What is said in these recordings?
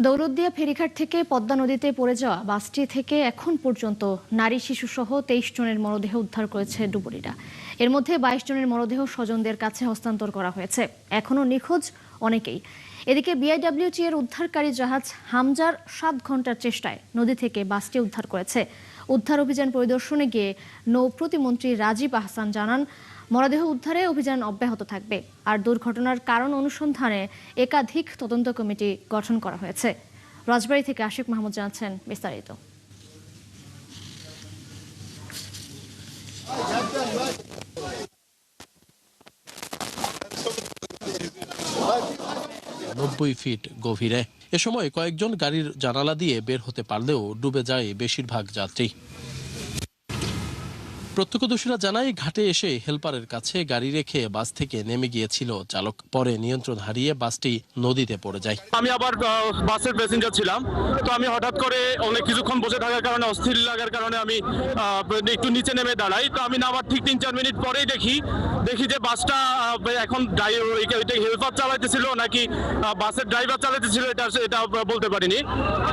দৌলতদিয়া ফেরিঘাট থেকে পদ্মা নদীতে পড়ে যাওয়া বাসটি থেকে এখন পর্যন্ত নারী শিশুসহ 23 জনের মরদেহ উদ্ধার করেছে ডুবুরিরা। এর মধ্যে 22 জনের মরদেহ স্বজনদের কাছে হস্তান্তর করা হয়েছে। এখনও নিখোঁজ অনেকেই। এদিকে বিআইডব্লিউটি এর উদ্ধারকারী জাহাজ হামজার 7 ঘন্টার চেষ্টায় নদী থেকে বাসটি উদ্ধার করেছে। উদ্ধার অভিযান পরিদর্শনে গিয়ে নৌ প্রতিমন্ত্রী রাজীব আহসান জানান, মরদেহ উদ্ধারে অভিযান অব্যাহত থাকবে। আর দুর্ঘটনার কারণ অনুসন্ধানে একাধিক তদন্ত কমিটি গঠন করা হয়েছে। রাজবাড়ী থেকে আশিক মাহমুদ জানাচ্ছেন বিস্তারিত। ফিট গভীরে এ সময় কয়েকজন গাড়ির জানালা দিয়ে বের হতে পারলেও ডুবে যায় বেশিরভাগ যাত্রী। প্রত্যক্ষদর্শীরা জানায়, ঘাটে এসে হেলপারের কাছে গাড়ি রেখে বাস থেকে নেমে গিয়েছিল চালক। পরে নিয়ন্ত্রণ হারিয়ে বাসটি নদীতে পড়ে যায়। আমি আবার বাসের প্যাসেঞ্জার ছিলাম, তো আমি হঠাৎ করে অনেক কিছুক্ষণ বসে থাকার কারণে, অস্থির লাগার কারণে আমি একটু নিচে নেমে দাঁড়াই। তো আমি নামার ঠিক 3-4 মিনিট পরেই দেখি যে বাসটা এখন হেলপার চালাইতেছিল নাকি বাসের ড্রাইভার চালাইতেছিল এটা বলতে পারিনি।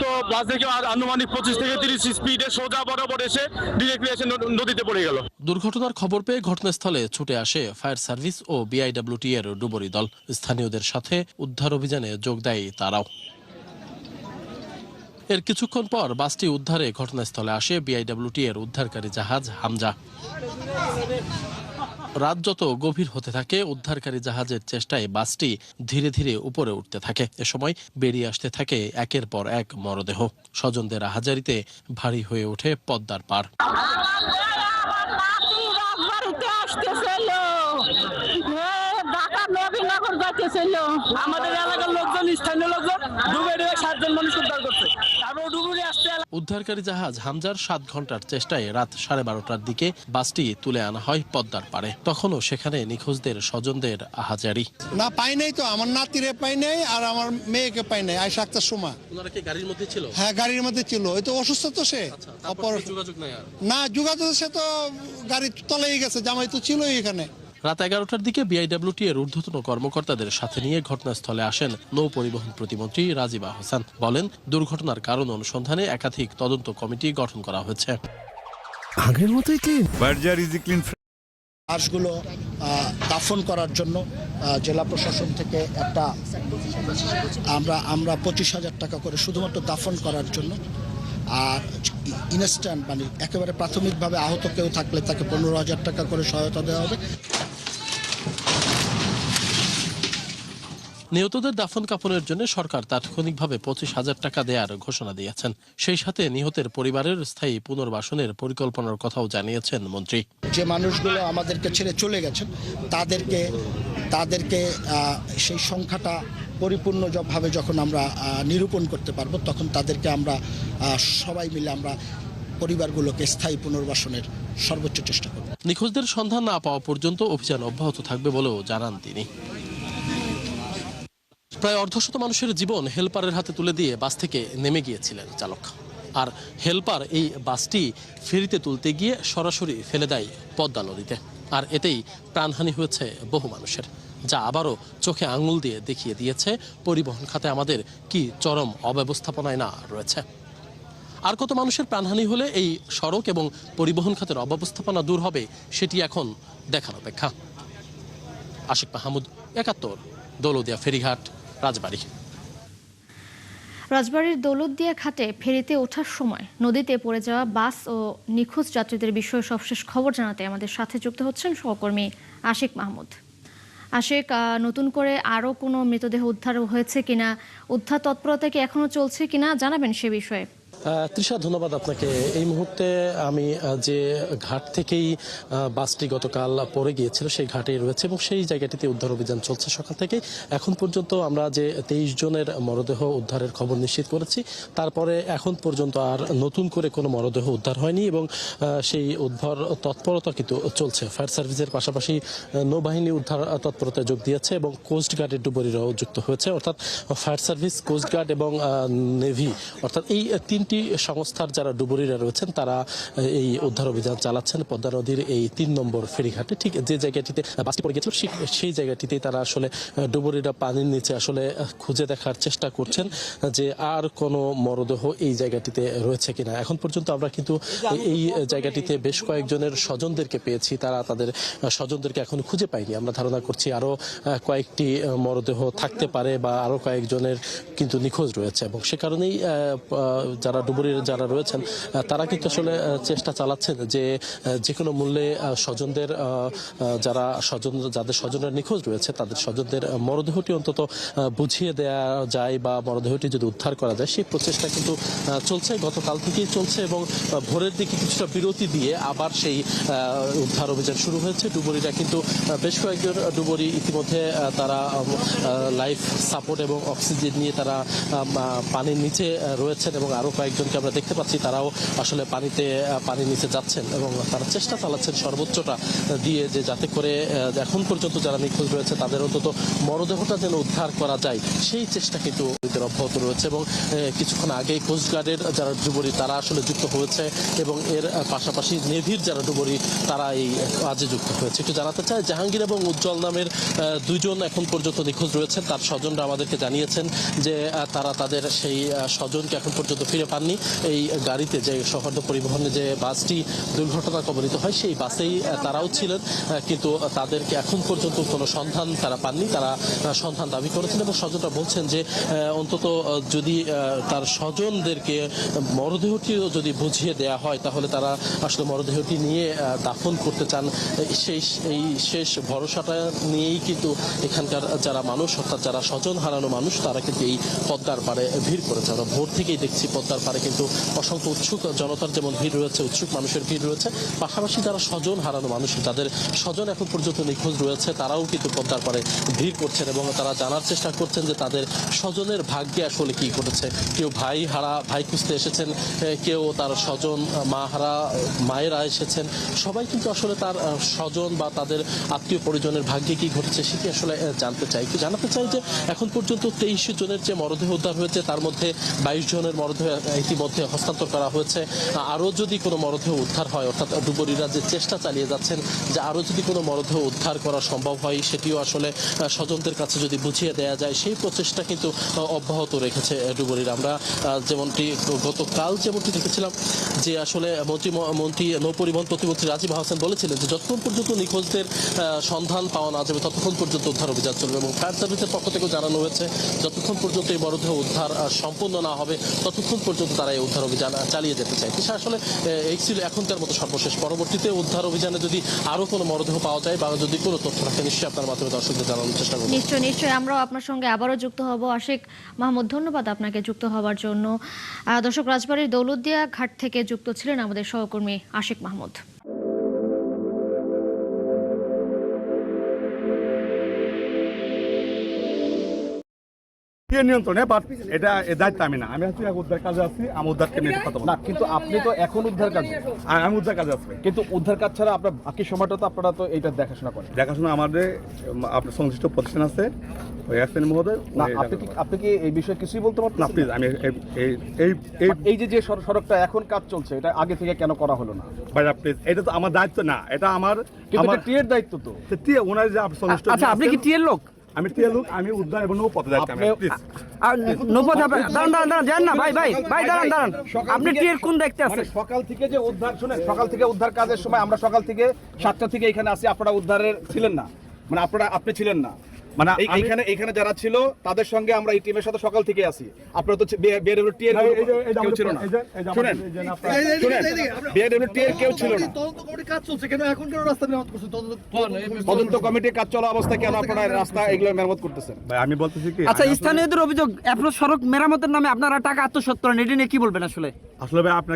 তো বাস দেখে আনুমানিক 25 থেকে 30 স্পিডে সোজা বরাবর এসে ডিরেক্টলি এসে নদীতে পড়ে গেল। দুর্ঘটনার খবর পেয়ে ঘটনাস্থলে ছুটে আসে ফায়ার সার্ভিস ও বিআইডব্লিউটি এর ডুবুরি দল। স্থানীয়দের সাথে উদ্ধার অভিযানে যোগ দেয় তারাও। এর কিছুক্ষণ পর বাসটি উদ্ধারে ঘটনাস্থলে আসে বিআইডব্লিউটি এর উদ্ধারকারী জাহাজ হামজা। রাত যত গভীর হতে থাকে, উদ্ধারকারী জাহাজের চেষ্টায় বাসটি ধীরে ধীরে উপরে উঠতে থাকে। এ সময় বেরিয়ে আসতে থাকে একের পর এক মরদেহ। স্বজনদের আহাজারিতে ভারী হয়ে ওঠে পদ্মার পার। আমাদের এলাকার লোকজন, স্থানীয় লোকজন ডুবে 7 জন মানুষ উদ্ধার করছে। উদ্ধারকারী জাহাজ হামজার 7 ঘন্টার চেষ্টায় রাত 12:30টার দিকে বাসটি তুলে আনা হয় পদ্মার পাড়ে। তখনও সেখানে নিখোঁজদের স্বজনদের আহাজারি। না, পাই নাই তো, আমার নাতিরে পাই নাই আর আমার মেয়েকে পাই নাই। আয়সা আক্তার সুমা। ওনারা কি গাড়ির মধ্যে ছিল? হ্যাঁ, গাড়ির মধ্যে ছিল। ওই তো অসুস্থ তো সে। যোগাযোগ নাই আর? না, যোগাযোগ, সে তো গাড়ি তলেই গেছে, জামাই তো ছিলই এখানে। রাত 11টার দিকে বিআইডব্লিউটি এর ঊর্ধ্বতন কর্মকর্তাদের সাথে নিয়ে ঘটনাস্থলে আসেন নৌ পরিবহন প্রতিমন্ত্রী রাজীব আহসান। বলেন, দুর্ঘটনার কারণ অনুসন্ধানে একাধিক তদন্ত কমিটি গঠন করা হয়েছে। আগের মতোই ক্লিন। লাশগুলো দাফন করার জন্য জেলা প্রশাসন থেকে একটা আমরা 25,000 টাকা করে শুধুমাত্র দাফন করার জন্য, আর ইনস্ট্যান্ট মানে একেবারে প্রাথমিকভাবে আহত কেউ থাকলে তাকে 15,000 টাকা করে সহায়তা দেওয়া হবে। নিহতদের দাফন কাফনের জন্য সরকার তাৎক্ষণিকভাবে 25,000 টাকা দেওয়ার ঘোষণা দিয়েছেন। সেই সাথে নিহতের পরিবারের স্থায়ী পুনর্বাসনের পরিকল্পনার কথাও জানিয়েছেন মন্ত্রী। যে মানুষগুলো আমাদেরকে ছেড়ে চলে গেছেন তাদেরকে সেই সংখ্যাটা পরিপূর্ণভাবে যখন আমরা নিরূপণ করতে পারবো, তখন তাদেরকে আমরা সবাই মিলে আমরা পরিবারগুলোকে স্থায়ী পুনর্বাসনের সর্বোচ্চ চেষ্টা করব। নিখোঁজদের সন্ধান না পাওয়া পর্যন্ত অভিযান অব্যাহত থাকবে বলেও জানান তিনি। প্রায় অর্ধশত মানুষের জীবন হেলপারের হাতে তুলে দিয়ে বাস থেকে নেমে গিয়েছিলেন চালক। আর হেলপার এই বাসটি ফেরিতে তুলতে গিয়ে সরাসরি ফেলে দেয় পদ্মা নদীতে। আর এতেই প্রাণহানি হয়েছে বহু মানুষের, যা আবারও চোখে আঙুল দিয়ে দেখিয়ে দিয়েছে পরিবহন খাতে আমাদের কি চরম অব্যবস্থাপনায় না রয়েছে। আর কত মানুষের প্রাণহানি হলে এই সড়ক এবং পরিবহন খাতের অব্যবস্থাপনা দূর হবে, সেটি এখন দেখার অপেক্ষা। আশিক মাহমুদ, 71, দৌলতদিয়া ফেরিঘাট, রাজবাড়ী। রাজবাড়ীর দৌলতদিয়া ঘাটে ফেরিতে ওঠার সময় নদীতে পড়ে যাওয়া বাস ও নিখোঁজ যাত্রীদের বিষয়ে সবশেষ খবর জানাতে আমাদের সাথে যুক্ত হচ্ছেন সহকর্মী আশিক মাহমুদ। আশিক, নতুন করে আরও কোনো মৃতদেহ উদ্ধার হয়েছে কিনা, উদ্ধার তৎপরতা কি এখনো চলছে কিনা, জানাবেন সে বিষয়ে। তৃষা, ধন্যবাদ আপনাকে। এই মুহূর্তে আমি যে ঘাট থেকেই বাসটি গতকাল পড়ে গিয়েছিল সেই ঘাটেই রয়েছে এবং সেই জায়গাটিতে উদ্ধার অভিযান চলছে সকাল থেকে। এখন পর্যন্ত আমরা যে 23 জনের মরদেহ উদ্ধারের খবর নিশ্চিত করেছি, তারপরে এখন পর্যন্ত আর নতুন করে কোনো মরদেহ উদ্ধার হয়নি এবং সেই উদ্ধার তৎপরতা কিন্তু চলছে। ফায়ার সার্ভিসের পাশাপাশি নৌবাহিনী উদ্ধার তৎপরতায় যোগ দিয়েছে এবং কোস্টগার্ডের ডুবুরিরাও যুক্ত হয়েছে। অর্থাৎ ফায়ার সার্ভিস, কোস্টগার্ড এবং নেভি, অর্থাৎ এই 3 তিনটি সংস্থার যারা ডুবুরিরা রয়েছেন তারা এই উদ্ধার অভিযান চালাচ্ছেন পদ্মা নদীর এই ৩ নম্বর ফেরিঘাটে। ঠিক যে জায়গাটিতে বাসটি পড়ে গেছিল সেই জায়গাটিতে তারা আসলে ডুবুরিরা পানির নিচে আসলে খুঁজে দেখার চেষ্টা করছেন যে আর কোনো মরদেহ এই জায়গাটিতে রয়েছে কিনা। এখন পর্যন্ত আমরা কিন্তু এই জায়গাটিতে বেশ কয়েকজনের স্বজনদেরকে পেয়েছি, তারা তাদের স্বজনদেরকে এখন খুঁজে পায়নি। আমরা ধারণা করছি আরও কয়েকটি মরদেহ থাকতে পারে বা আরও কয়েকজনের কিন্তু নিখোঁজ রয়েছে, এবং সে কারণেই যারা ডুবুরির যারা রয়েছেন তারা কিন্তু আসলে চেষ্টা চালাচ্ছেন যে কোনো মূল্যে স্বজনদের যাদের স্বজনের নিখোঁজ রয়েছে তাদের স্বজনদের মরদেহটি অন্তত বুঝিয়ে দেওয়া যায় বা মরদেহটি যদি উদ্ধার করা যায় সেই প্রচেষ্টা কিন্তু চলছে, গতকাল থেকেই চলছে, এবং ভোরের দিকে কিছুটা বিরতি দিয়ে আবার সেই উদ্ধার অভিযান শুরু হয়েছে। ডুবুরিরা কিন্তু বেশ কয়েকজন ডুবুরি ইতিমধ্যে তারা লাইফ সাপোর্ট এবং অক্সিজেন নিয়ে তারা পানির নিচে রয়েছেন, এবং আরও কয়েকজনকে আমরা দেখতে পাচ্ছি তারাও আসলে পানির নিচে যাচ্ছেন এবং তারা চেষ্টা চালাচ্ছেন সর্বোচ্চটা দিয়ে যে যাতে করে এখন পর্যন্ত যারা নিখোঁজ রয়েছে তাদের অন্তত মরদেহটা যেন উদ্ধার করা যায় সেই চেষ্টা কিন্তু অব্যাহত রয়েছে। এবং কিছুক্ষণ আগেই কোস্টগার্ডের যারা ডুবুরি তারা আসলে যুক্ত হয়েছে এবং এর পাশাপাশি নেভির যারা ডুবুরি তারা এই কাজে যুক্ত হয়েছে। একটু জানাতে চাই, জাহাঙ্গীর এবং উজ্জ্বল নামের দুইজন এখন পর্যন্ত নিখোঁজ রয়েছেন। তার স্বজনরা আমাদেরকে জানিয়েছেন যে তারা তাদের সেই স্বজনকে এখন পর্যন্ত ফিরে পাননি। এই গাড়িতে যে সৌহার্দ্য পরিবহনে যে বাসটি দুর্ঘটনা কবলিত হয় সেই বাসেই তারাও ছিলেন, কিন্তু তাদেরকে এখন পর্যন্ত কোনো সন্ধান তারা পাননি। তারা সন্ধান দাবি করেছেন এবং স্বজনরা বলছেন যে অন্তত যদি তার স্বজনদেরকে মরদেহটিও যদি বুঝিয়ে দেয়া হয় তাহলে তারা আসলে মরদেহটি নিয়ে দাফন করতে চান। এই শেষ ভরসাটা নিয়েই কিন্তু এখানকার যারা মানুষ অর্থাৎ যারা স্বজন হারানো মানুষ তারা কিন্তু এই পদ্মার পাড়ে ভিড় করেছে। আমরা ভোর থেকেই দেখছি পদ্মার পাড়ে কিন্তু অসংখ্য উৎসুক জনতার যেমন ভিড় রয়েছে, উৎসুক মানুষের ভিড় রয়েছে, পাশাপাশি যারা স্বজন হারানো মানুষ যাদের স্বজন এখন পর্যন্ত নিখোঁজ রয়েছে তারাও কিন্তু পদ্মার পাড়ে ভিড় করছেন এবং তারা জানার চেষ্টা করছেন যে তাদের স্বজনের ভাগ্যে আসলে কি ঘটেছে। কেউ ভাই খুঁজতে এসেছেন, কেউ তার স্বজন মায়েরা এসেছেন, সবাই কিন্তু আসলে তার স্বজন বা তাদের আত্মীয় পরিজনের ভাগ্যে কি ঘটেছে সেটি আসলে জানতে চাই যে এখন পর্যন্ত 23 জনের যে মরদেহ উদ্ধার হয়েছে তার মধ্যে 22 জনের মরদেহ ইতিমধ্যে হস্তান্তর করা হয়েছে। আরও যদি কোনো মরদেহ উদ্ধার হয় অর্থাৎ ডুবুরিরা যে চেষ্টা চালিয়ে যাচ্ছেন যে আরও যদি কোনো মরদেহ উদ্ধার করা সম্ভব হয় সেটিও আসলে স্বজনদের কাছে যদি বুঝিয়ে দেওয়া যায় সেই প্রচেষ্টা কিন্তু অব্যাহত রেখেছে ডুবুরিরা। আমরা গতকাল যেমনটি দেখেছিলাম যে আসলে মন্ত্রী নৌপরিবহন প্রতিমন্ত্রী রাজীব হাসান বলেছিলেন যে যতক্ষণ পর্যন্ত নিখোঁজদের সন্ধান পাওয়া না যাবে ততক্ষণ পর্যন্ত উদ্ধার অভিযান চলবে, এবং ফায়ার সার্ভিসের পক্ষ থেকেও জানানো হয়েছে যতক্ষণ পর্যন্ত এই মরদেহ উদ্ধার সম্পূর্ণ না হবে ততক্ষণ পর্যন্ত তারা এই উদ্ধার অভিযান চালিয়ে যেতে চায়। সেটা আসলে এই ছিল এখনকার মতো সর্বশেষ। পরবর্তীতে উদ্ধার অভিযানে যদি আরও কোনো মরদেহ পাওয়া যায় বা যদি কোনো তথ্য থাকে নিশ্চয়ই আপনার মাধ্যমে দর্শকদের জানানোর চেষ্টা করব। নিশ্চয়ই আমরাও আপনার সঙ্গে আবারও যুক্ত হব। আশিক মাহমুদ, ধন্যবাদ আপনাকে যুক্ত হওয়ার জন্য। দর্শক, রাজবাড়ীর দৌলতদিয়া ঘাট থেকে যুক্ত ছিলেন আমাদের সহকর্মী আশিক মাহমুদ। নিয়ন্ত্রণে বাট এটা দায়িত্ব আমি না, আমি হচ্ছে উদ্ধার কাজে আছি, আমি উদ্ধারকে নিয়ে কথা বলবো না। কিন্তু আপনি তো এখন উদ্ধার কাজে, আমি উদ্ধার কাজে আছি, কিন্তু উদ্ধার কাজ ছাড়া আপনার বাকি সময়টা তো আপনারা তো এইটা দেখাশোনা করেন। দেখাশোনা আমাদের আপনার সংশ্লিষ্ট প্রতিষ্ঠান আছে ওই এসএন মহোদয়। না, আপনি কি এই বিষয়ে কিছুই বলতে পারছেন না? প্লিজ, আমি এই যে সড়কটা এখন কাজ চলছে এটা আগে থেকে কেন করা হলো না? ভাই প্লিজ, এটা তো আমার দায়িত্ব না, এটা আমার টিএর দায়িত্ব তো। ওনার যে সংশ্লিষ্ট। আচ্ছা, আপনি কি টিএর লোক? আমি টিএর লোক, আমি উদ্ধার এবং নৌপথে দায়িত্ব। আপনি টিএর কোন দায়িত্বে আছেন? সকাল থেকে যে উদ্ধার, শুনে, সকাল থেকে উদ্ধার কাজের সময় আমরা সকাল থেকে 7টা থেকে এখানে আসি, আপনারা উদ্ধারের ছিলেন না, মানে আপনি ছিলেন না, মানে এইখানে যারা ছিল তাদের সঙ্গে আমরা এই টিমের সাথে সকাল থেকে আসি। আপনারা তো বিএডব্লিউটি এর কেউ ছিল না, শুনেন বিএডব্লিউটি এর কেউ ছিল না। তদন্ত কমিটির কাজ চলা অবস্থায় কেন আপনারা রাস্তা এগুলো মেরামত করতেছেন? ভাই আমি বলতেছি কি, আচ্ছা, স্থানীয়দের অভিযোগ আপনার সড়ক মেরামতের নামে আপনারা টাকা আত্মসাৎ করেন, এটা নিয়ে কি বলবেন আসলে? আসলে ভাই আপনার